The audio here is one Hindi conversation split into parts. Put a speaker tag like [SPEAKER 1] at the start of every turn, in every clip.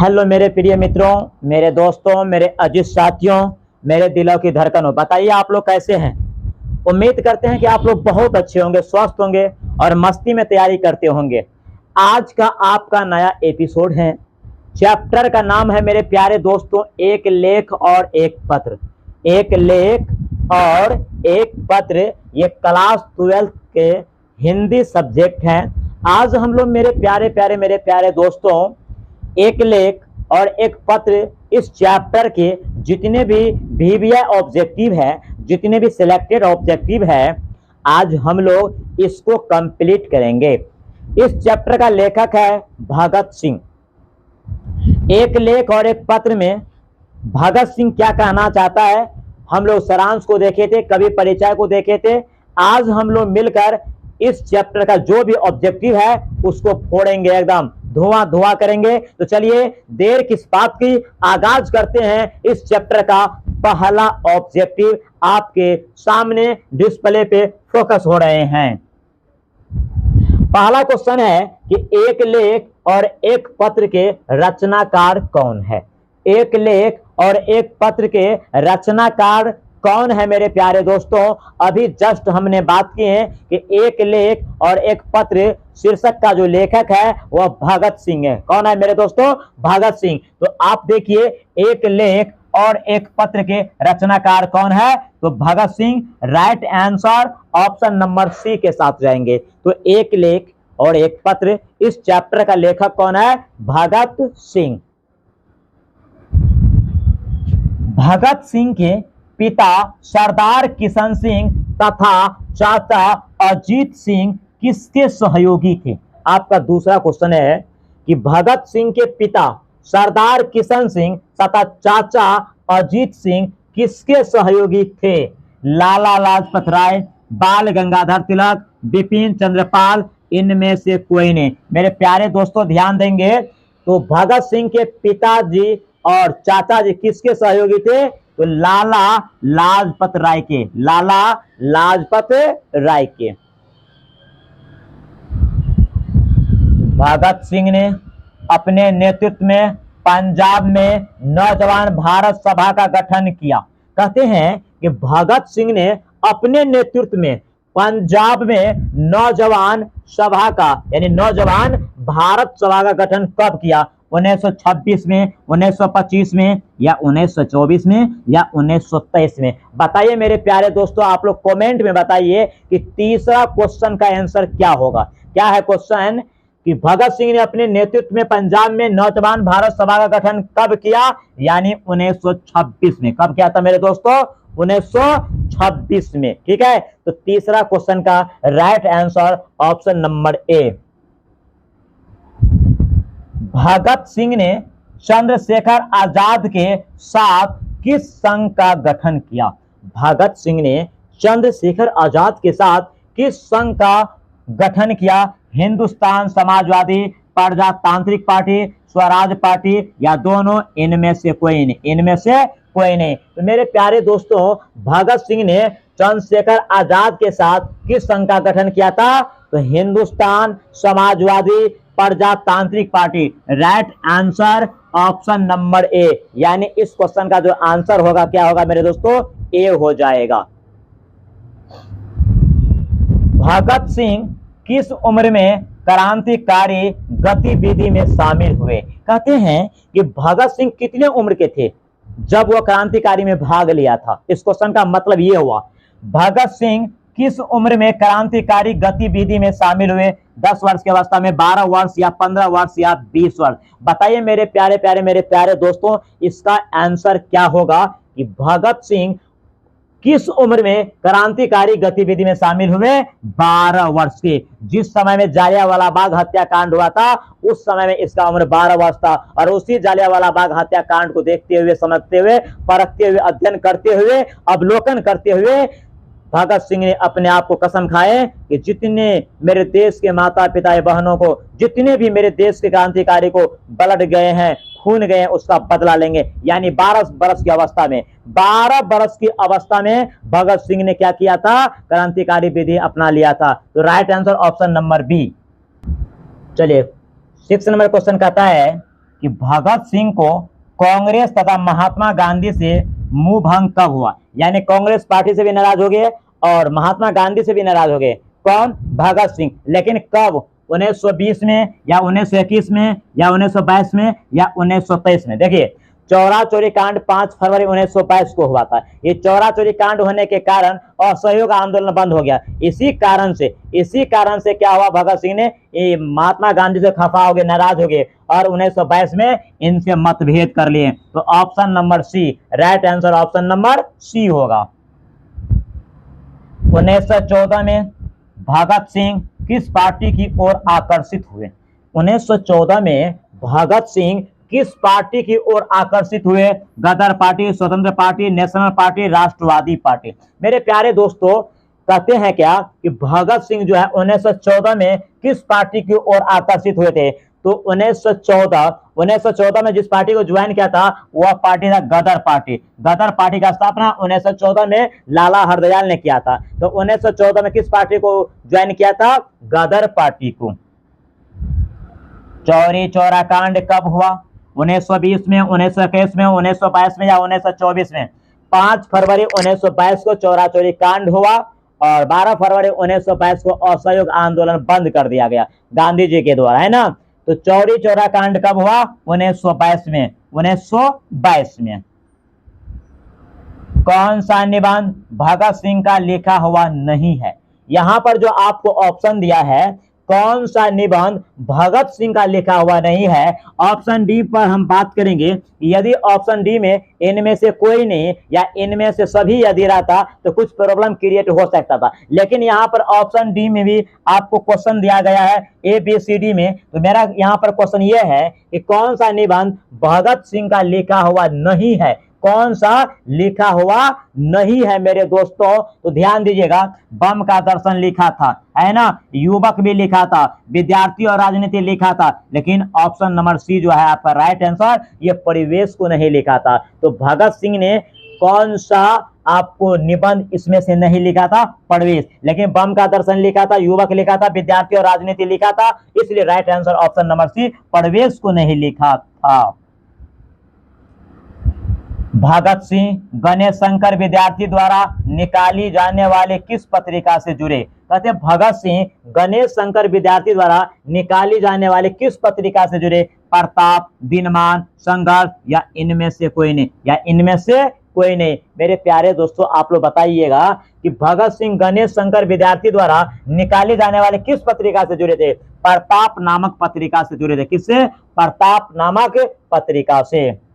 [SPEAKER 1] हेलो मेरे प्रिय मित्रों, मेरे दोस्तों, मेरे अजीज साथियों, मेरे दिलों की धड़कनों, बताइए आप लोग कैसे हैं। उम्मीद करते हैं कि आप लोग बहुत अच्छे होंगे, स्वस्थ होंगे और मस्ती में तैयारी करते होंगे। आज का आपका नया एपिसोड है। चैप्टर का नाम है मेरे प्यारे दोस्तों, एक लेख और एक पत्र। एक लेख और एक पत्र, ये क्लास 12 के हिंदी सब्जेक्ट हैं। आज हम लोग मेरे प्यारे दोस्तों, एक लेख और एक पत्र, इस चैप्टर के जितने भी वीवीआई ऑब्जेक्टिव है, जितने भी सिलेक्टेड ऑब्जेक्टिव है, आज हम लोग इसको कंप्लीट करेंगे। इस चैप्टर का लेखक है भगत सिंह। एक लेख और एक पत्र में भगत सिंह क्या कहना चाहता है, हम लोग सारांश को देखे थे, कवि परिचय को देखे थे। आज हम लोग मिलकर इस चैप्टर का जो भी ऑब्जेक्टिव है उसको फोड़ेंगे, एकदम धुआं करेंगे। तो चलिए देर किस बात की, आगाज करते हैं इस चैप्टर का पहला ऑब्जेक्टिव। आपके सामने डिस्प्ले पे फोकस हो रहे हैं। पहला क्वेश्चन है कि एक लेख और एक पत्र के रचनाकार कौन है। एक लेख और एक पत्र के रचनाकार कौन है मेरे प्यारे दोस्तों। अभी जस्ट हमने बात की है कि एक लेख और एक पत्र शीर्षक का जो लेखक है वह भगत सिंह है। कौन है मेरे दोस्तों? भगत सिंह। तो आप देखिए, एक लेख और एक पत्र के रचनाकार कौन है, तो Bhagat Singh. Right answer option number C के साथ जाएंगे। तो एक लेख और एक पत्र, इस चैप्टर का लेखक कौन है? भगत सिंह। भगत सिंह के पिता सरदार किशन सिंह तथा चाचा अजीत सिंह किसके सहयोगी थे। आपका दूसरा क्वेश्चन है कि भगत सिंह के पिता सरदार किशन सिंह तथा चाचा अजीत सिंह किसके सहयोगी थे। लाला लाजपत राय, बाल गंगाधर तिलक, बिपिन चंद्रपाल, इनमें से कोई नहीं। मेरे प्यारे दोस्तों ध्यान देंगे, तो भगत सिंह के पिताजी और चाचा जी किसके सहयोगी थे, तो लाला लाजपत राय के। लाला लाजपत राय के। भगत सिंह ने अपने नेतृत्व में पंजाब में नौजवान भारत सभा का गठन किया। कहते हैं कि भगत सिंह ने अपने नेतृत्व में पंजाब में नौजवान सभा का, यानी नौजवान भारत सभा का गठन कब किया? 1926 में, 1925 में, या 1924 में, या 1923 में। बताइए मेरे प्यारे दोस्तों, आप लोग कमेंट में बताइए कि तीसरा क्वेश्चन का आंसर क्या होगा। क्या है क्वेश्चन कि भगत सिंह ने अपने नेतृत्व में पंजाब में नौजवान भारत सभा का गठन कब किया, यानी 1926 में। कब किया था मेरे दोस्तों? 1926 में। ठीक है, तो तीसरा क्वेश्चन का right answer option number A. Bhagat Singh ने चंद्रशेखर आजाद के साथ किस संघ का गठन किया। भगत सिंह ने चंद्रशेखर आजाद के साथ किस संघ का गठन किया? हिंदुस्तान समाजवादी, प्रजातांत्रिक पार्टी, स्वराज पार्टी, या दोनों? इनमें से कोई नहीं। इनमें से कोई नहीं। तो मेरे प्यारे दोस्तों, भगत सिंह ने चंद्रशेखर आजाद के साथ किस संघ का गठन किया था, तो हिंदुस्तान समाजवादी प्रजातांत्रिक party. Right answer option number ए, यानी इस क्वेश्चन का जो आंसर होगा क्या होगा मेरे दोस्तों? ए हो जाएगा। भगत सिंह किस उम्र में क्रांतिकारी गतिविधि में शामिल हुए। कहते हैं कि भगत सिंह कितने उम्र के थे जब वह क्रांतिकारी में भाग लिया था। इस क्वेश्चन का मतलब ये हुआ, भगत सिंह किस उम्र में क्रांतिकारी गतिविधि में शामिल हुए? 10 वर्ष की अवस्था में, 12 वर्ष, या 15 वर्ष, या 20 वर्ष। बताइए मेरे प्यारे दोस्तों, इसका आंसर क्या होगा कि भगत सिंह किस उम्र में क्रांतिकारी गतिविधि में शामिल हुए? 12 वर्ष के। जिस समय में जालियांवाला बाग हत्याकांड हुआ था, उस समय में इसका उम्र 12 वर्ष था। और उसी जालियांवाला बाग हत्याकांड को देखते हुए, समझते हुए, परखते हुए, अध्ययन करते हुए, अवलोकन करते हुए भगत सिंह ने अपने आप को कसम खाए कि जितने मेरे देश के माता पिता बहनों को, जितने भी मेरे देश के क्रांतिकारी को ब्लड गए हैं, खून गए हैं, उसका बदला लेंगे। यानी 12 बरस की अवस्था में, 12 बरस की अवस्था में भगत सिंह ने क्या किया था? क्रांतिकारी विधि अपना लिया था। तो right answer option number B. चलिए 6 नंबर क्वेश्चन कहता है कि भगत सिंह को कांग्रेस तथा महात्मा गांधी से मुंह भंग कब हुआ, यानी कांग्रेस पार्टी से भी नाराज हो गए और महात्मा गांधी से भी नाराज हो गए। कौन? भगत सिंह। लेकिन कब? 1920 में या 1921 में या 1922 में या 1923 में। देखिए, चौरा चोरी कांड 5 फरवरी 1922 को हुआ था। ये चौरा चोरी कांड होने के कारण असहयोग आंदोलन बंद हो गया। इसी कारण से क्या हुआ, भगत सिंह ने महात्मा गांधी से खफा हो गए, नाराज हो गए और 1922 में इनसे मतभेद कर लिए। तो option number C, right answer option number C होगा। 1914 में भगत सिंह किस पार्टी की ओर आकर्षित हुए? 1914 में भगत सिंह किस पार्टी की ओर आकर्षित हुए? गदर पार्टी, स्वतंत्र पार्टी, नेशनल पार्टी, राष्ट्रवादी पार्टी। मेरे प्यारे दोस्तों, कहते हैं क्या कि भगत सिंह जो है 1914 में किस पार्टी की ओर आकर्षित हुए थे? तो 1914 में जिस पार्टी को ज्वाइन किया था वह पार्टी था गदर पार्टी। गदर पार्टी का स्थापना 1914 में लाला हरदयाल ने किया था। तो 1914 में किस पार्टी को ज्वाइन किया था? गदर पार्टी को। चौरी चौरा कांड कब हुआ? 1920 में, 1921 में, 1922 में या 1924 में? 5 फरवरी 1922 को चौरा चोरी कांड हुआ और 12 फरवरी 1922 को असहयोग आंदोलन बंद कर दिया गया गांधी जी के द्वारा, है ना। तो चौरी चौरा कांड कब हुआ? 1922 में। 1922 में। कौन सा निबंध भगत सिंह का लिखा हुआ नहीं है? यहां पर जो आपको ऑप्शन दिया है, कौन सा निबंध भगत सिंह का लिखा हुआ नहीं है? ऑप्शन डी पर हम बात करेंगे। यदि ऑप्शन डी में इनमें से कोई नहीं या इनमें से सभी यदि रहता तो कुछ प्रॉब्लम क्रिएट हो सकता था। लेकिन यहाँ पर ऑप्शन डी में भी आपको क्वेश्चन दिया गया है ABCD में। तो मेरा यहाँ पर क्वेश्चन ये है कि कौन सा निबंध भगत सिंह का लिखा हुआ नहीं है? कौन सा लिखा हुआ नहीं है मेरे दोस्तों? तो ध्यान दीजिएगा, बम का दर्शन लिखा था, है ना, युवक भी लिखा था, विद्यार्थी और राजनीति लिखा था, लेकिन ऑप्शन नंबर सी जो है आपका राइट आंसर, ये परिवेश को नहीं लिखा था। तो भगत सिंह ने कौन सा आपको निबंध इसमें से नहीं लिखा था? परिवेश। लेकिन बम का दर्शन लिखा था, युवक लिखा था, विद्यार्थी और राजनीति लिखा था, इसलिए right answer option number C, परिवेश को नहीं लिखा था। भगत सिंह गणेश शंकर विद्यार्थी द्वारा निकाली जाने वाले किस पत्रिका से जुड़े? कहते हैं भगत सिंह गणेश शंकर विद्यार्थी द्वारा निकाली जाने वाले किस पत्रिका से जुड़े? प्रताप, दिनमान, संघर्ष या इनमें से कोई नहीं, या इनमें से कोई नहीं। मेरे प्यारे दोस्तों, आप लोग बताइएगा कि भगत सिंह गणेश शंकर विद्यार्थी द्वारा निकाली जाने वाले किस पत्रिका से जुड़े थे? प्रताप नामक पत्रिका से जुड़े थे। किससे? प्रताप नामक पत्रिका से।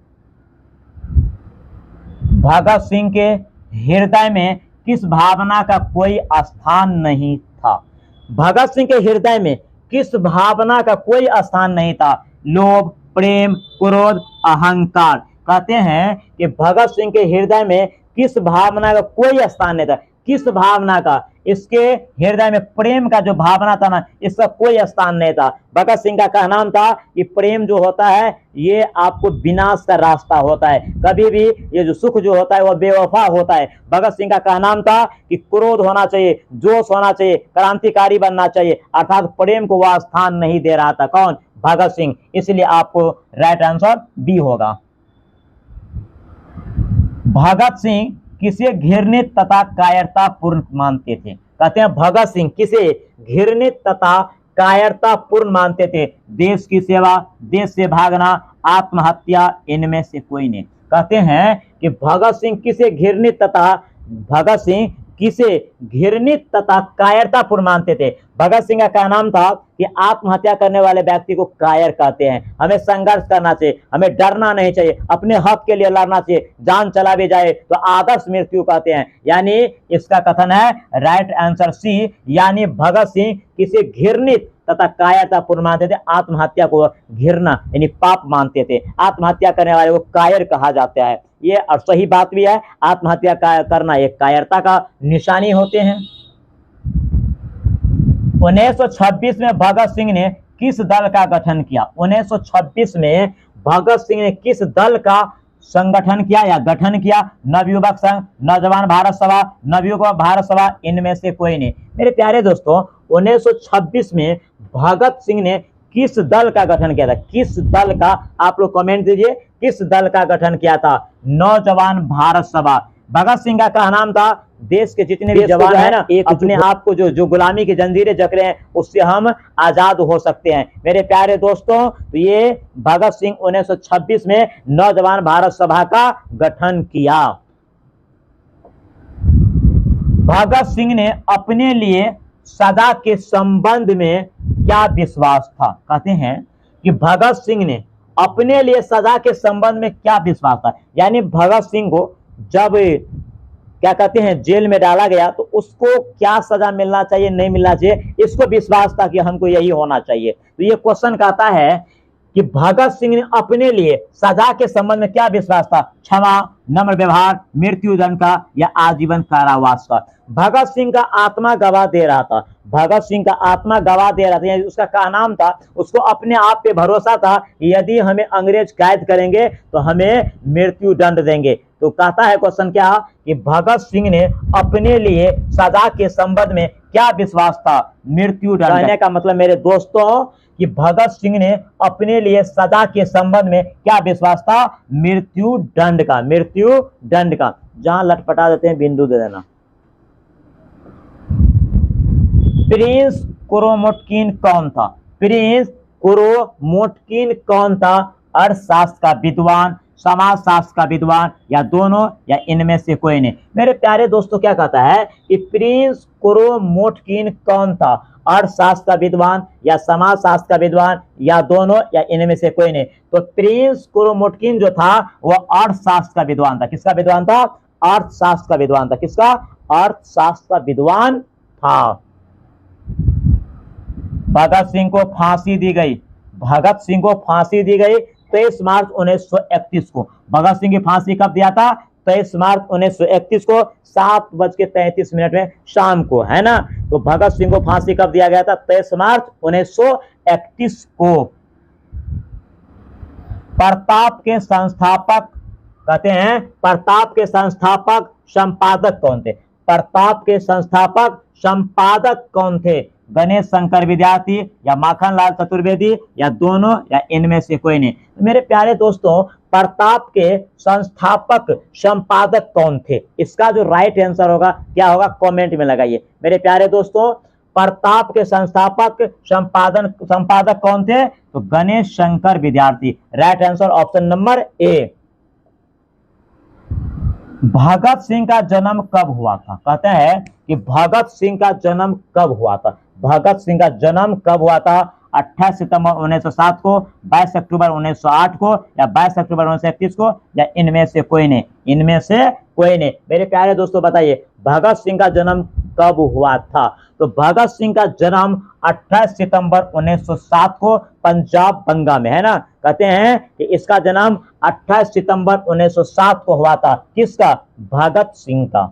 [SPEAKER 1] भगत सिंह के हृदय में किस भावना का कोई स्थान नहीं था? भगत सिंह के हृदय में किस भावना का कोई स्थान नहीं था? लोभ, प्रेम, क्रोध, अहंकार। कहते हैं कि भगत सिंह के हृदय में किस भावना का कोई स्थान नहीं था? किस भावना का? इसके हृदय में प्रेम का जो भावना था ना, इसका कोई स्थान नहीं था। भगत सिंह का कहना था कि प्रेम जो होता है ये आपको विनाश का रास्ता होता है, कभी भी ये जो सुख जो होता है वो बेवफा होता है। भगत सिंह का कहना था कि क्रोध होना चाहिए, जोश होना चाहिए, क्रांतिकारी बनना चाहिए, अर्थात प्रेम को वह स्थान नहीं दे रहा था। कौन? भगत सिंह। इसलिए आपको राइट आंसर बी होगा। भगत सिंह किसे घृणित तथा कायरतापूर्ण मानते थे? कहते हैं भगत सिंह किसे घृणित तथा कायरतापूर्ण मानते थे? देश की सेवा, देश से भागना, आत्महत्या, इनमें से कोई नहीं। कहते हैं कि भगत सिंह किसे घृणित तथा कायरतापूर्ण मानते थे? भगत सिंह का कहना था कि आत्महत्या करने वाले व्यक्ति को कायर कहते हैं। हमें संघर्ष करना चाहिए, हमें डरना नहीं चाहिए, अपने हक के लिए लड़ना चाहिए, जान चला भी जाए तो आदर्श मृत्यु कहते हैं। यानी इसका कथन है राइट आंसर सी, यानी भगत सिंह किसे घृणित तथा कायरतापूर्ण मानते थे? आत्महत्या को घृणा यानी पाप मानते थे। आत्महत्या करने वाले को कायर कहा जाता है। ये और सही बात भी है, आत्महत्या करना एक कायरता का निशानी होते हैं। 1926 में भगत सिंह ने किस दल का गठन किया? 1926 में भगत सिंह ने किस दल का संगठन किया या गठन किया? नवयुवक संघ, नौजवान भारत सभा, नवयुवक भारत सभा, इनमें से कोई नहीं। मेरे प्यारे दोस्तों, 1926 में भगत सिंह ने किस दल का गठन किया था, किस दल का, आप लोग कमेंट दीजिए, किस दल का गठन किया था। नौजवान भारत सभा। भगत सिंह का क्या नाम था, देश के जितने भी जवान है ना, एक अपने आप को जो गुलामी की जंजीरें जकड़े हैं उससे हम आजाद हो सकते हैं। मेरे प्यारे दोस्तों, तो ये भगत सिंह 1926 में नौजवान भारत सभा का गठन किया। भगत सिंह ने अपने लिए सजा के संबंध में क्या विश्वास था। कहते हैं कि भगत सिंह ने अपने लिए सजा के संबंध में क्या विश्वास था, यानी भगत सिंह को जब क्या कहते हैं जेल में डाला गया तो उसको क्या सजा मिलना चाहिए, नहीं मिलना चाहिए, इसको विश्वास था कि हमको यही होना चाहिए। तो ये क्वेश्चन कहता है कि भगत सिंह ने अपने लिए सजा के संबंध में क्या विश्वास था, क्षमा, नम्र व्यवहार, मृत्युदंड का या आजीवन कारावास का। भगत सिंह का आत्मा गवाह दे रहा था, भगत सिंह का आत्मा गवाह दे रहा था, यानी उसका क्या नाम था, उसको अपने आप पे भरोसा था कि यदि हमें अंग्रेज कैद करेंगे तो हमें मृत्यु दंड देंगे। तो कहता है क्वेश्चन क्या कि भगत सिंह ने अपने लिए सजा के संबंध में क्या विश्वास था, मृत्यु दंड। कहने का मतलब मेरे दोस्तों कि भगत सिंह ने अपने लिए सजा के संबंध में क्या विश्वास था, मृत्यु दंड का, मृत्यु दंड का। जहां लटपटा देते हैं बिंदु दे देना। प्रिंस कुरोमोटकिन कौन था, प्रिंस कुरोमोटकिन कौन था, अर्थशास्त्र का विद्वान, समाजशास्त्र का विद्वान या दोनों या इनमें से कोई नहीं। मेरे प्यारे दोस्तों क्या कहता है कि प्रिंस कुरोमोटकिन कौन था, अर्थशास्त्र का विद्वान या समाजशास्त्र का विद्वान या दोनों या इनमें से कोई नहीं। तो प्रिंस कुरोमोटकिन जो था वह अर्थशास्त्र का विद्वान था। किसका विद्वान था, अर्थशास्त्र का विद्वान था। किसका, अर्थशास्त्र का विद्वान था। भगत सिंह को फांसी दी गई, भगत सिंह को फांसी दी गई 23 मार्च 1931 को। भगत सिंह की फांसी कब दिया था, 23 मार्च 1931 को 7:33 में शाम को, है ना। तो भगत सिंह को फांसी कब दिया गया था, 23 मार्च 1931 को। प्रताप के संस्थापक, कहते हैं प्रताप के संस्थापक संपादक कौन थे, प्रताप के संस्थापक संपादक कौन थे, गणेश शंकर विद्यार्थी या माखनलाल चतुर्वेदी या दोनों या इनमें से कोई नहीं। तो मेरे प्यारे दोस्तों, प्रताप के संस्थापक संपादक कौन थे, इसका जो राइट आंसर होगा क्या होगा, कमेंट में लगाइए। मेरे प्यारे दोस्तों, प्रताप के संस्थापक संपादक कौन थे, तो Ganesh Shankar Vidyarthi. Right answer option number A. Bhagat Singh का जन्म कब हुआ था, कहते हैं कि भगत सिंह का जन्म कब हुआ था, भगत सिंह का जन्म कब हुआ था, 28 सितंबर 1907 को, 22 अक्टूबर 1908 को या 22 अक्टूबर 1931 को या इनमें से कोई नहीं, इनमें से कोई नहीं। मेरे प्यारे दोस्तों बताइए भगत सिंह का जन्म कब हुआ था। तो भगत सिंह का जन्म 28 सितंबर 1907 को पंजाब बंगा में, है ना। कहते हैं कि इसका जन्म 28 सितंबर 1907 को हुआ था। किसका, भगत सिंह का।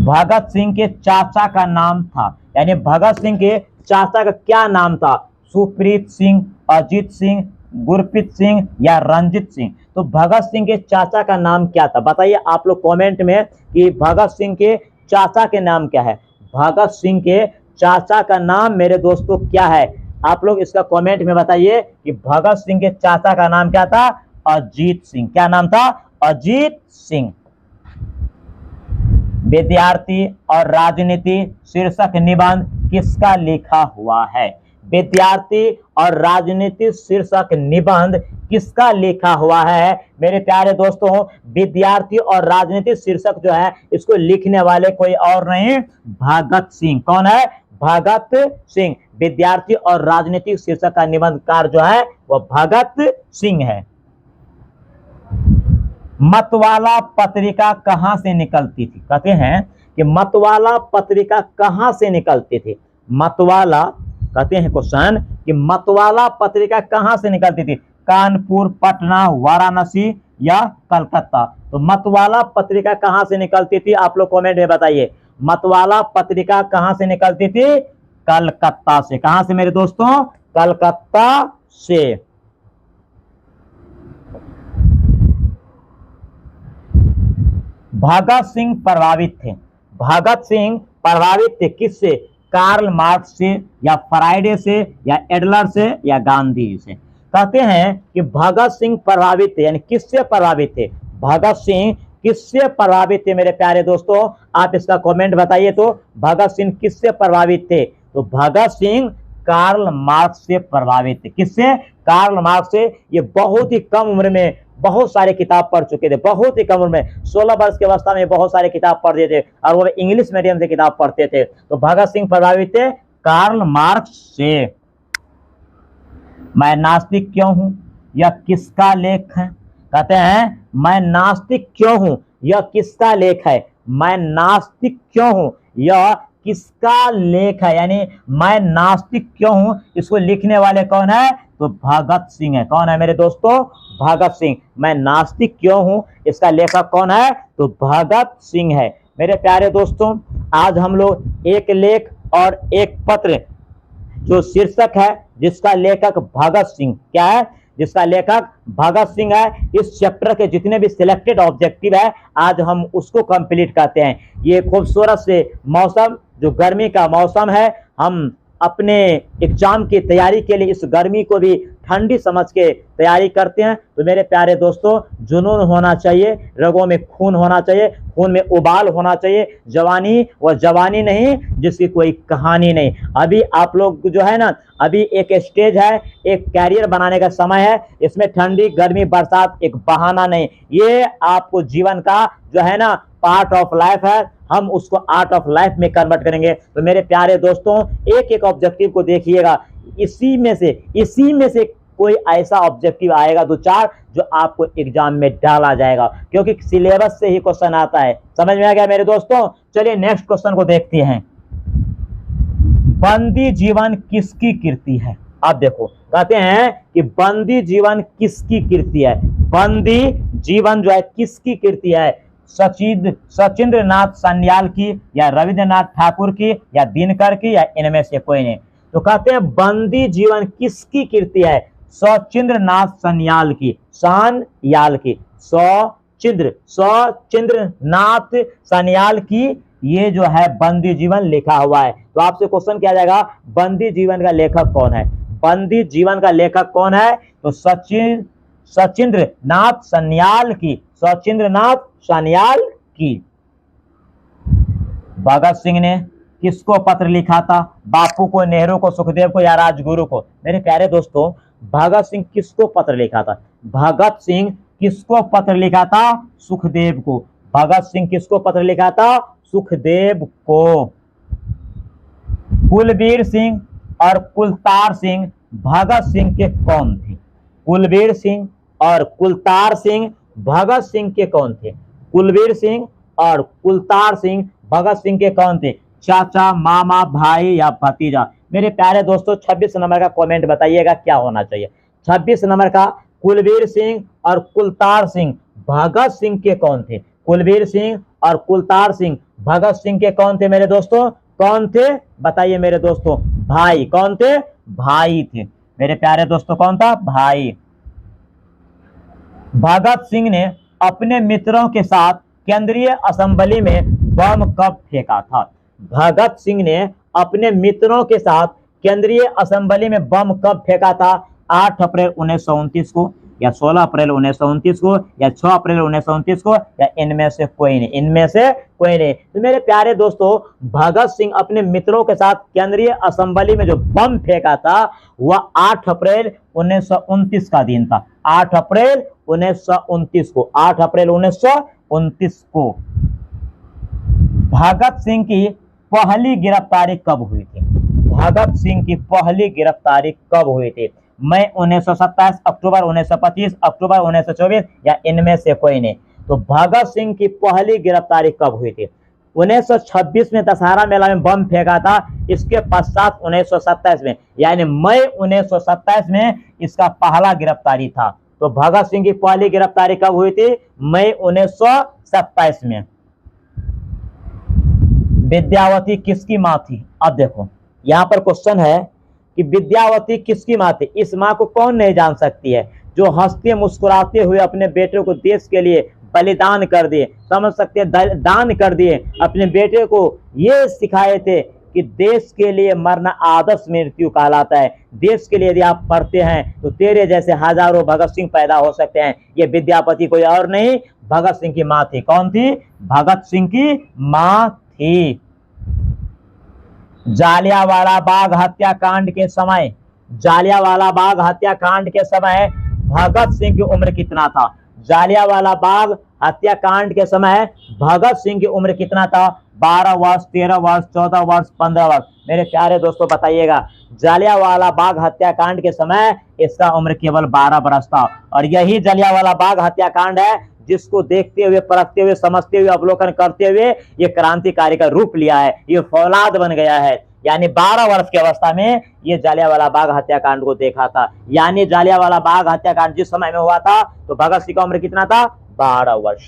[SPEAKER 1] भगत सिंह के चाचा का नाम था, यानी भगत सिंह के चाचा का क्या नाम था, सुप्रीत सिंह, अजीत सिंह, गुरप्रीत सिंह या रंजित सिंह। तो भगत सिंह के चाचा का नाम क्या था, बताइए आप लोग कमेंट में कि भगत सिंह के चाचा के नाम क्या है। भगत सिंह के चाचा का नाम मेरे दोस्तों क्या है, आप लोग इसका कमेंट में बताइए कि भगत सिंह के चाचा का नाम क्या था, अजीत सिंह। क्या नाम था, अजीत सिंह। विद्यार्थी और राजनीति शीर्षक निबंध किसका लिखा हुआ है, विद्यार्थी और राजनीति शीर्षक निबंध किसका लिखा हुआ है। मेरे प्यारे दोस्तों, विद्यार्थी और राजनीति शीर्षक जो है इसको लिखने वाले कोई और नहीं, भगत सिंह। कौन है, भगत सिंह। विद्यार्थी और राजनीतिक शीर्षक का निबंधकार जो है वह भगत सिंह है। मतवाला पत्रिका कहां से निकलती थी, कहते हैं कि मतवाला पत्रिका कहां से निकलती थी। मतवाला, कहते हैं क्वेश्चन कि मतवाला पत्रिका कहां से निकलती थी, कानपुर, पटना, वाराणसी या कलकत्ता। तो मतवाला पत्रिका कहां से निकलती थी, आप लोग कमेंट में बताइए। मतवाला पत्रिका कहां से निकलती थी, कलकत्ता से। कहां से मेरे दोस्तों, कलकत्ता से। भगत सिंह प्रभावित थे, भगत सिंह प्रभावित थे किससे, कार्ल मार्क्स से या फ्राइडे से या एडलर से या गांधी से। कहते हैं कि भगत सिंह प्रभावित थे, यानी किससे प्रभावित थे? भगत सिंह किससे प्रभावित थे मेरे प्यारे दोस्तों? आप इसका कमेंट बताइए। तो भगत सिंह किससे प्रभावित थे? तो भगत सिंह कार्ल मार्क्स से प्रभावित थे। किससे? कार्ल मार्क्स से। ये बहुत ही कम उम्र में बहुत सारे किताब पढ़ चुके थे, बहुत ही कम उम्र में 16 वर्ष की अवस्था में बहुत सारे किताब पढ़ते थे और वो इंग्लिश मीडियम से किताब पढ़ते थे। तो भगत सिंह प्रभावित थे कार्ल मार्क्स से। मैं नास्तिक क्यों हूं, यह किसका लेख है? कहते हैं मैं नास्तिक क्यों हूं, यह किसका लेख है? मैं नास्तिक क्यों हूं, यह किसका लेख है? यानी मैं नास्तिक क्यों हूं, इसको लिखने वाले कौन है? तो भगत सिंह है। कौन है मेरे दोस्तों? भगत सिंह। मैं नास्तिक क्यों हूं, इसका लेखक कौन है? तो भगत सिंह है। मेरे प्यारे दोस्तों, आज हम लोग एक लेख और एक पत्र जो शीर्षक है जिसका लेखक भगत सिंह, क्या है? जिसका लेखक भगत सिंह है। इस चैप्टर के जितने भी सिलेक्टेड ऑब्जेक्टिव है आज हम उसको कंप्लीट करते हैं। ये खूबसूरत से मौसम, जो गर्मी का मौसम है, हम अपने एग्जाम की तैयारी के लिए इस गर्मी को भी ठंडी समझ के तैयारी करते हैं। तो मेरे प्यारे दोस्तों, जुनून होना चाहिए, रगों में खून होना चाहिए, खून में उबाल होना चाहिए। जवानी वो जवानी नहीं जिसकी कोई कहानी नहीं। अभी आप लोग जो है ना, अभी एक स्टेज है, एक कैरियर बनाने का समय है। इसमें ठंडी गर्मी बरसात एक बहाना नहीं, ये आपको जीवन का जो है ना पार्ट ऑफ लाइफ है। हम उसको आर्ट ऑफ लाइफ में कन्वर्ट करेंगे। तो मेरे प्यारे दोस्तों, एक एक ऑब्जेक्टिव को देखिएगा, इसी में से कोई ऐसा ऑब्जेक्टिव आएगा दो चार जो आपको एग्जाम में डाला जाएगा, क्योंकि सिलेबस से ही क्वेश्चन आता है। समझ में आ गया मेरे दोस्तों? चलिए नेक्स्ट क्वेश्चन को देखते हैं। बंदी जीवन किसकी कृति है? आप देखो, कहते हैं कि बंदी जीवन किसकी कृति है? बंदी जीवन जो है किसकी कृति है? सचिंद्रनाथ सान्याल की या रविंद्रनाथ ठाकुर की या दिनकर की या इनमें से कोई नहीं। तो कहते हैं बंदी जीवन किसकी कृति है? सचिंद्रनाथ सान्याल की, सान्याल की, सचिंद्रनाथ सान्याल की ये जो है बंदी जीवन लिखा हुआ है। तो आपसे क्वेश्चन किया जाएगा बंदी जीवन का लेखक कौन है? बंदी जीवन का लेखक कौन है? तो सचिंद्रनाथ सान्याल की, सचिंद्रनाथ सान्याल की। भगत सिंह ने किसको पत्र लिखा था? बापू को, नेहरू को, सुखदेव को या राजगुरु को? मेरे प्यारे दोस्तों, भगत सिंह किसको पत्र लिखा था? भगत सिंह किसको पत्र लिखा था? सुखदेव को। भगत सिंह किसको पत्र लिखा था? सुखदेव को। कुलबीर सिंह और कुलतार सिंह भगत सिंह के कौन थे? कुलबीर सिंह और कुलतार सिंह भगत सिंह के कौन थे? कुलबीर सिंह और कुलतार सिंह भगत सिंह के कौन थे? चाचा, मामा, भाई या भतीजा? मेरे प्यारे दोस्तों, 26 नंबर का कमेंट बताइएगा क्या होना चाहिए। 26 नंबर का, कुलबीर सिंह और कुलतार सिंह भगत सिंह के कौन थे? कुलबीर सिंह और कुलतार सिंह भगत सिंह के कौन थे मेरे दोस्तों? कौन थे बताइए मेरे दोस्तों? भाई। कौन थे? भाई थे। मेरे प्यारे दोस्तों, कौन था? भाई। भगत सिंह ने अपने मित्रों के साथ केंद्रीय असेंबली में बम कब फेंका था? भगत सिंह ने अपने मित्रों के साथ केंद्रीय असेंबली में बम कब फेंका था? 8 अप्रैल 1929 को या 16 अप्रैल 1929 को या 6 अप्रैल 1929 को या इनमें से कोई नहीं? इनमें से कोई नहीं। तो मेरे प्यारे दोस्तों, भगत सिंह अपने मित्रों के साथ केंद्रीय असेंबली में जो बम फेंका था वह 8 अप्रैल 1929 का दिन था। 8 अप्रैल 1929 को, 8 अप्रैल 1929 को। भगत सिंह की पहली गिरफ्तारी कब हुई थी? भगत सिंह की पहली गिरफ्तारी कब हुई थी? मई 1927, अक्टूबर 1925, अक्टूबर 1924 या इनमें से कोई नहीं? तो भगत सिंह की पहली गिरफ्तारी कब हुई थी? 1926 में दशहरा मेला में बम फेंका था। इसके पश्चात 1927 में, यानी मई 1927 में इसका पहला गिरफ्तारी था। तो भगत सिंह की पहली गिरफ्तारी कब हुई थी? मई 1927 में। विद्यावती किसकी मां थी? अब देखो, यहाँ पर क्वेश्चन है कि विद्यावती किसकी मां थी? इस मां को कौन नहीं जान सकती है, जो हंसते मुस्कुराते हुए अपने बेटे को देश के लिए बलिदान कर दिए। समझ सकते हैं, दान कर दिए। अपने बेटे को ये सिखाए थे कि देश के लिए मरना आदर्श मृत्यु कहलाता है। देश के लिए यदि आप मरते हैं तो तेरे जैसे हजारों भगत सिंह पैदा हो सकते हैं। ये विद्यापति कोई और नहीं, भगत सिंह की मां थी। कौन थी? भगत सिंह की मां थी। जालियांवाला बाग हत्याकांड के समय, जालियांवाला बाग हत्याकांड के समय भगत सिंह की उम्र कितना था? जालियांवाला बाग हत्याकांड के समय भगत सिंह की उम्र कितना था? 12 वर्ष, 13 वर्ष, 14 वर्ष, 15 वर्ष। मेरे प्यारे दोस्तों बताइएगा, जालियांवाला बाग हत्याकांड के समय इसका उम्र केवल 12 वर्ष था। और यही जालियांवाला बाग हत्याकांड है जिसको देखते हुए, परखते हुए, समझते हुए, अवलोकन करते हुए ये क्रांतिकारी का रूप लिया है, ये फौलाद बन गया है। यानी 12 वर्ष की अवस्था में ये जालियांवाला बाग हत्याकांड को देखा था। यानी जालियांवाला बाग हत्याकांड जिस समय में हुआ था तो भगत सिंह का उम्र कितना था? 12 वर्ष।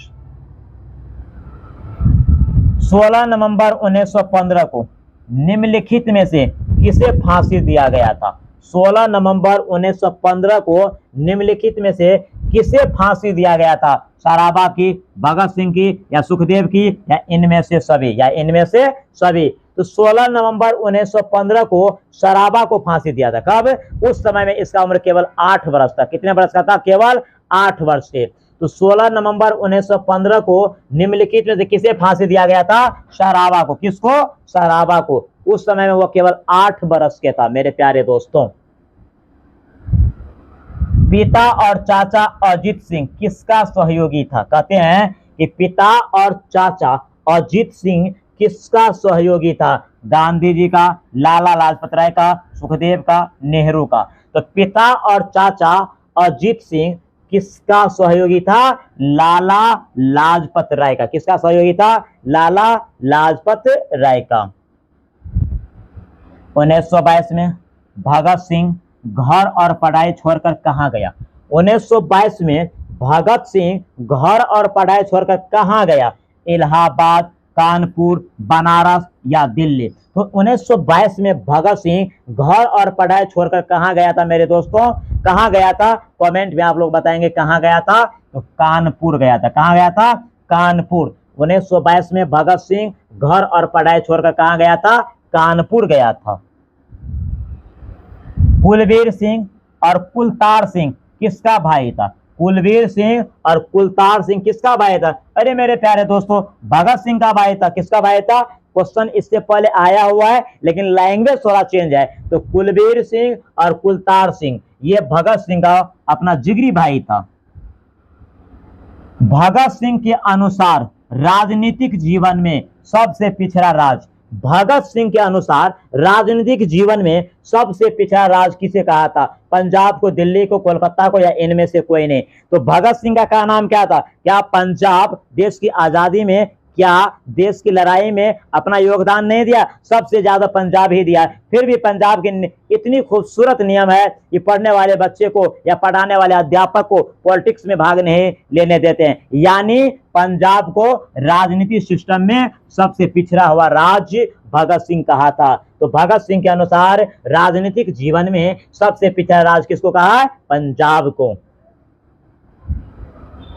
[SPEAKER 1] 16 नवंबर 1915 को निम्नलिखित में से किसे फांसी दिया गया था? 16 नवंबर 1915 को निम्नलिखित में से किसे फांसी दिया गया था? सराबा की, भगत सिंह की, या सुखदेव की, या इनमें से सभी, या इनमें से सभी। तो 16 नवंबर 1915 को सराबा को फांसी दिया था। कब? उस समय में इसका उम्र केवल 8 वर्ष था। कितने वर्ष का था? केवल 8 वर्ष थे। तो 16 नवंबर 1915 को निम्नलिखित में से किसे फांसी दिया गया था? सराबा को। किसको? सराबा को। उस समय में वो केवल 8 वर्ष के था। मेरे प्यारे दोस्तों, पिता और चाचा अजीत सिंह किसका सहयोगी था? कहते हैं कि पिता और चाचा अजीत सिंह किसका सहयोगी था? गांधी जी का, लाला लाजपत राय का, सुखदेव का, नेहरू का। तो पिता और चाचा अजीत सिंह किसका सहयोगी था? लाला लाजपत राय का। किसका सहयोगी था? लाला लाजपत राय का। 1922 में भगत सिंह घर और पढ़ाई छोड़कर कहां गया? 1922 में भगत सिंह घर और पढ़ाई छोड़कर कहां गया? इलाहाबाद, कानपुर, बनारस या दिल्ली। तो 1922 में भगत सिंह घर और पढ़ाई छोड़कर कहां गया था? मेरे दोस्तों, कहां गया था? कमेंट में आप लोग बताएंगे कहां गया था। तो कानपुर गया था। कहां गया था? कानपुर। 1922 में भगत सिंह घर और पढ़ाई छोड़कर कहां गया था? कानपुर गया था। कुलवीर सिंह और कुलतार सिंह किसका भाई था? कुलवीर सिंह और कुलतार सिंह किसका भाई था? अरे मेरे प्यारे दोस्तों, भगत सिंह का भाई था। किसका भाई था? क्वेश्चन इससे पहले आया हुआ है लेकिन लैंग्वेज थोड़ा चेंज है। तो कुलवीर सिंह और कुलतार सिंह ये भगत सिंह का अपना जिगरी भाई था। भगत सिंह के अनुसार राजनीतिक जीवन में सबसे पिछड़ा राज, भगत सिंह के अनुसार राजनीतिक जीवन में सबसे पिछड़ा राज किसे कहा था? पंजाब को, दिल्ली को, कोलकाता को, या इनमें से कोई नहीं। तो भगत सिंह का नाम क्या था? क्या पंजाब देश की आजादी में, क्या देश की लड़ाई में अपना योगदान नहीं दिया? सबसे ज्यादा पंजाब ही दिया। फिर भी पंजाब की इतनी खूबसूरत नियम है कि पढ़ने वाले बच्चे को या पढ़ाने वाले अध्यापक को पॉलिटिक्स में भाग नहीं लेने देते हैं। यानी पंजाब को राजनीति सिस्टम में सबसे पिछड़ा हुआ राज्य भगत सिंह कहा था। तो भगत सिंह के अनुसार राजनीतिक जीवन में सबसे पिछड़ा राज्य किसको कहा? पंजाब को।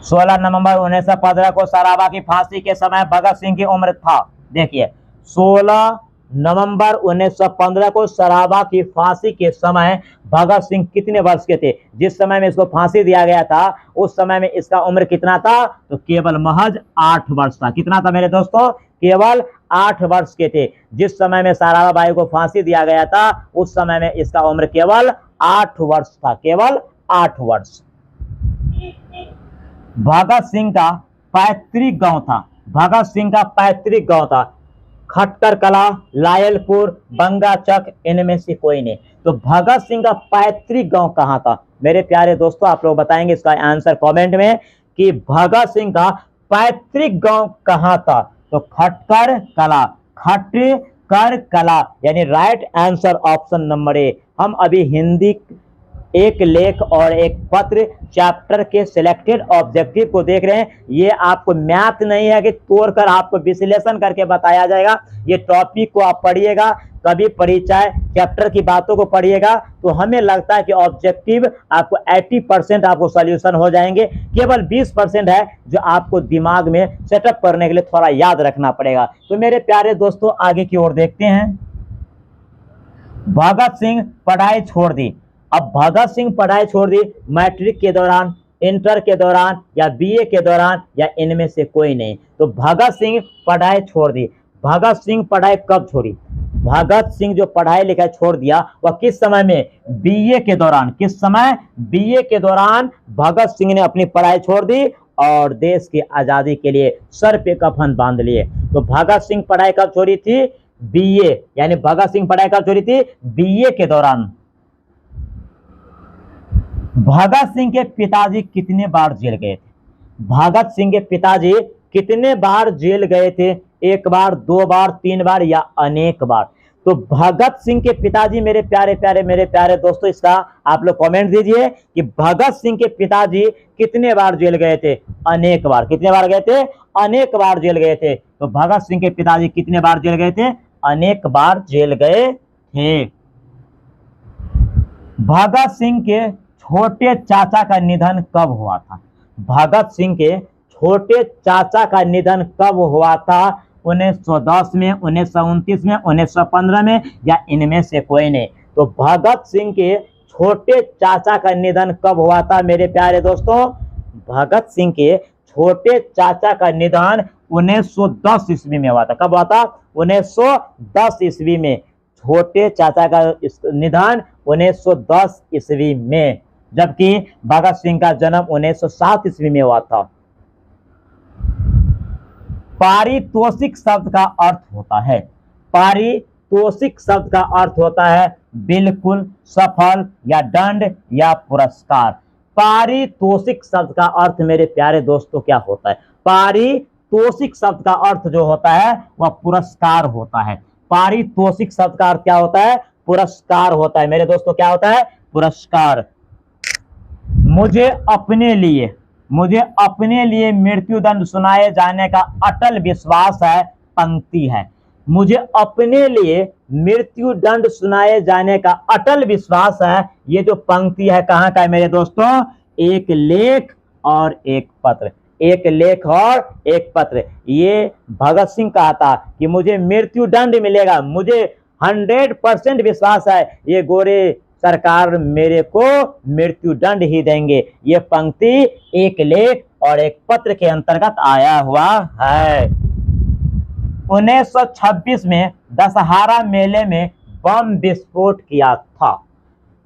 [SPEAKER 1] 16 नवंबर 1915 को सराबा की फांसी के समय भगत सिंह की उम्र था। देखिए, 16 नवंबर 1915 को सराबा की फांसी के समय भगत सिंह कितने वर्ष के थे? जिस समय में इसको फांसी दिया गया था उस समय में इसका उम्र कितना था? तो केवल महज 8 वर्ष था। कितना था मेरे दोस्तों? केवल 8 वर्ष के थे। जिस समय में सराबा बाई को फांसी दिया गया था उस समय में इसका उम्र केवल 8 वर्ष था। केवल 8 वर्ष। भगत सिंह का पैतृक गांव था, भगत सिंह का पैतृक गांव था खटकर कला, लायलपुर, बंगाचक, इनमें से कोई नहीं। तो भगत सिंह का पैतृक गांव कहां था? मेरे प्यारे दोस्तों, आप लोग बताएंगे इसका आंसर कमेंट में कि भगत सिंह का पैतृक गांव कहां था। तो खटकर कला, खटकर कला, यानी राइट आंसर ऑप्शन नंबर ए। हम अभी हिंदी एक लेख और एक पत्र चैप्टर के सिलेक्टेड ऑब्जेक्टिव को देख रहे हैं। ये आपको मैथ नहीं है कि तोड़कर आपको विश्लेषण करके बताया जाएगा। ये टॉपिक को आप पढ़िएगा, कभी परिचय चैप्टर की बातों को पढ़िएगा तो हमें लगता है कि ऑब्जेक्टिव आपको 80% आपको सॉल्यूशन हो जाएंगे। केवल 20% है जो आपको दिमाग में सेटअप करने के लिए थोड़ा याद रखना पड़ेगा। तो मेरे प्यारे दोस्तों, आगे की ओर देखते हैं। भगत सिंह पढ़ाई छोड़ दी। अब भगत सिंह पढ़ाई छोड़ दी मैट्रिक के दौरान, इंटर के दौरान या बीए के दौरान, या इनमें से कोई नहीं। तो भगत सिंह पढ़ाई छोड़ दी। भगत सिंह पढ़ाई कब छोड़ी? भगत सिंह जो पढ़ाई लिखाई छोड़ दिया वह किस समय में? बीए के दौरान। किस समय? बीए के दौरान भगत सिंह ने अपनी पढ़ाई छोड़ दी और देश की आजादी के लिए सर पे कफन बांध लिए। तो भगत सिंह पढ़ाई कब छोड़ी थी? बीए, यानी भगत सिंह पढ़ाई कब छोड़ी थी? बीए के दौरान। भगत सिंह के पिताजी कितने बार जेल गए थे? भगत सिंह के पिताजी कितने बार जेल गए थे? एक बार, दो बार, तीन बार या अनेक बार? तो भगत सिंह के पिताजी, मेरे प्यारे दोस्तों, इसका आप लोग कमेंट दीजिए कि भगत सिंह के पिताजी कितने बार जेल गए थे? अनेक बार। कितने बार गए थे? अनेक बार जेल गए थे। तो भगत सिंह के पिताजी कितने बार जेल गए थे? अनेक बार जेल गए थे। भगत सिंह के छोटे चाचा का निधन कब हुआ था? भगत सिंह के छोटे चाचा का निधन कब हुआ था? 1910 में, 1929 में, 1915 में, या इनमें से कोई नहीं? तो भगत सिंह के छोटे चाचा का निधन कब हुआ था मेरे प्यारे दोस्तों? भगत सिंह के छोटे चाचा का निधन 1910 ईस्वी में हुआ था। कब हुआ था? 1910 ईस्वी में। छोटे चाचा का निधन 1910 ईस्वी में, जबकि भगत सिंह का जन्म 1907 ईस्वी में हुआ था। पारितोषिक शब्द का अर्थ होता है, पारितोषिक शब्द का अर्थ होता है बिल्कुल, सफल, या दंड, या पुरस्कार। पारितोषिक शब्द का अर्थ मेरे प्यारे दोस्तों क्या होता है? पारितोषिक शब्द का अर्थ जो होता है वह पुरस्कार होता है। पारितोषिक शब्द का अर्थ क्या होता है? पुरस्कार होता है मेरे दोस्तों। क्या होता है? पुरस्कार। मुझे अपने लिए मृत्युदंड सुनाए जाने का अटल विश्वास है, पंक्ति है। मुझे अपने लिए मृत्युदंड सुनाए जाने का अटल विश्वास है, ये जो पंक्ति है कहाँ का है मेरे दोस्तों? एक लेख और एक पत्र। एक लेख और एक पत्र। ये भगत सिंह कहा था कि मुझे मृत्युदंड मिलेगा, मुझे 100% विश्वास है, ये गोरे सरकार मेरे को मृत्युदंड ही देंगे। ये पंक्ति एक लेख और एक पत्र के अंतर्गत आया हुआ है। 1926 में दशहरा मेले में बम विस्फोट किया था।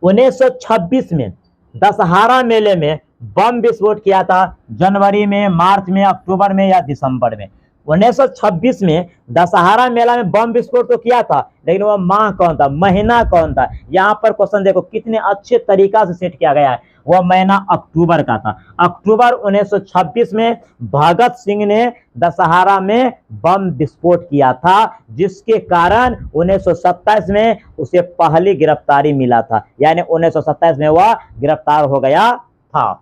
[SPEAKER 1] 1926 में दशहरा मेले में बम विस्फोट किया था। जनवरी में, मार्च में, अक्टूबर में, या दिसंबर में? 1926 में दशहरा मेला में बम विस्फोट तो किया था, लेकिन वह माह कौन था? महीना कौन था? यहाँ पर क्वेश्चन देखो कितने अच्छे तरीका से सेट किया गया है। वह महीना अक्टूबर का था। अक्टूबर 1926 में भगत सिंह ने दशहरा में बम विस्फोट किया था, जिसके कारण 1927 में उसे पहली गिरफ्तारी मिला था, यानी 1927 में वह गिरफ्तार हो गया था।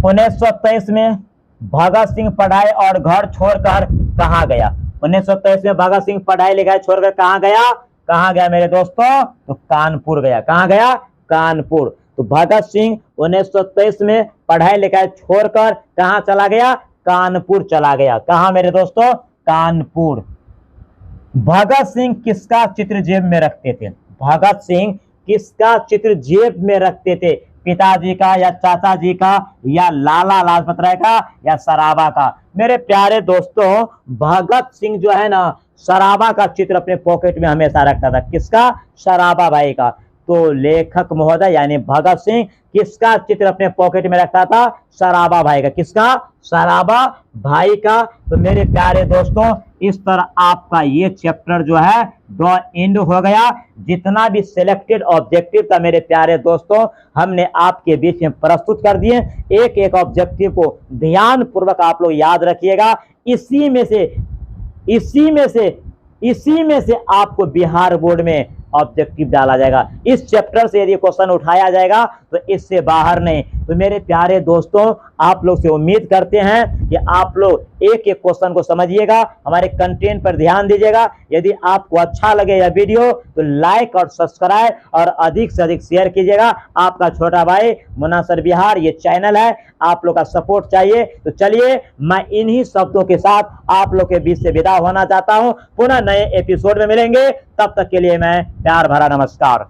[SPEAKER 1] 1923 में भगत सिंह पढ़ाई और घर छोड़कर कहाँ गया? 1923 में भगत सिंह पढ़ाई लिखाई छोड़कर कहाँ गया? कहाँ गया मेरे दोस्तों? तो कानपुर गया। कहाँ गया? कानपुर। तो भगत सिंह 1923 में पढ़ाई लिखाई छोड़कर कहाँ चला गया? कानपुर चला गया। कहाँ मेरे दोस्तों? कानपुर। भगत सिंह किसका चित्र जेब में रखते थे? भगत सिंह किसका चित्र जेब में रखते थे? पिताजी का, या चाचा जी का, या लाला लाजपत राय का, या सराबा का? मेरे प्यारे दोस्तों, भगत सिंह जो है ना, सराबा का चित्र अपने पॉकेट में हमेशा रखता था। किसका? सराबा भाई का। तो लेखक महोदय यानी भगत सिंह किसका चित्र अपने पॉकेट में रखता था? सराबा भाई का। किसका? सराबा भाई का। तो मेरे प्यारे दोस्तों, इस तरह आपका ये चैप्टर जो है द एंड हो गया। जितना भी सिलेक्टेड ऑब्जेक्टिव था मेरे प्यारे दोस्तों, हमने आपके बीच में प्रस्तुत कर दिए। एक एक ऑब्जेक्टिव को ध्यान पूर्वक आप लोग याद रखिएगा। इसी में से आपको बिहार बोर्ड में ऑब्जेक्टिव डाला जाएगा। इस चैप्टर से यदि क्वेश्चन उठाया जाएगा तो इससे बाहर नहीं। तो मेरे प्यारे दोस्तों, आप लोग से उम्मीद करते हैं कि आप लोग एक एक क्वेश्चन को समझिएगा, हमारे कंटेंट पर ध्यान दीजिएगा। यदि आपको अच्छा लगे यह वीडियो तो लाइक और सब्सक्राइब और अधिक से अधिक शेयर कीजिएगा। आपका छोटा भाई मुन्ना सर बिहार ये चैनल है, आप लोग का सपोर्ट चाहिए। तो चलिए, मैं इन्हीं शब्दों के साथ आप लोग के बीच से विदा होना चाहता हूं। पुनः नए एपिसोड में मिलेंगे, तब तक के लिए मैं प्यार भरा नमस्कार।